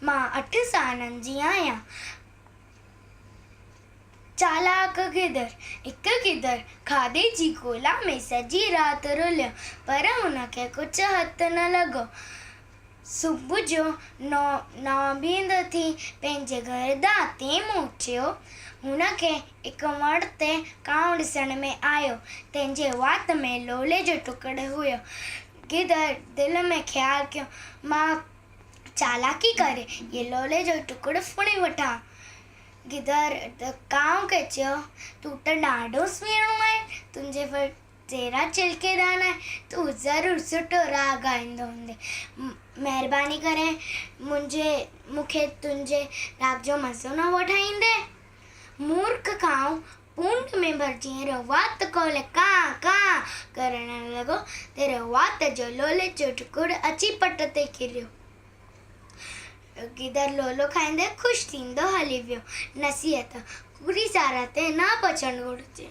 मां 8 सालनि जी आहियां। चालाक गिदर। हिक गिदर खाधे जी ॻोल्हा में सॼी राति रुलियो, पर हुनखे कुझु हथु न लॻो। सुबुह जो नौबींद थी पंहिंजे घर दाते पहुचियो। हुनखे हिकु वण ते कांउ ॾिसण में आयो, तंहिंजे वात में लोले जो टुकड़ो हुयो। गिदर दिलि में ख़्यालु कयो, मां चालाकी करे ये लोले जो टुकड़ो फुणी वठां। गिदर कांउ खे चयो, तूं त ॾाढो सुहिणो आहे, तुंहिंजे वटि तेरा चिल्केदान आहे, तूं ज़रूरु सुठो राग ॻाईंदो हूंदे। महिरबानी करे मूंखे तुंहिंजे राग जो मज़ो न वठाईंदे। मूर्ख कांउ पूंड में भरिजी रवात खोले कां कां करण लॻो त रवात जो लोले जो टुकड़ो अची पट ते किरियो। गिदर लोलो खाईंदे ख़ुशि थींदो हली वियो। नसीहत, बुरी सारा ते न पचणु घुरिजे।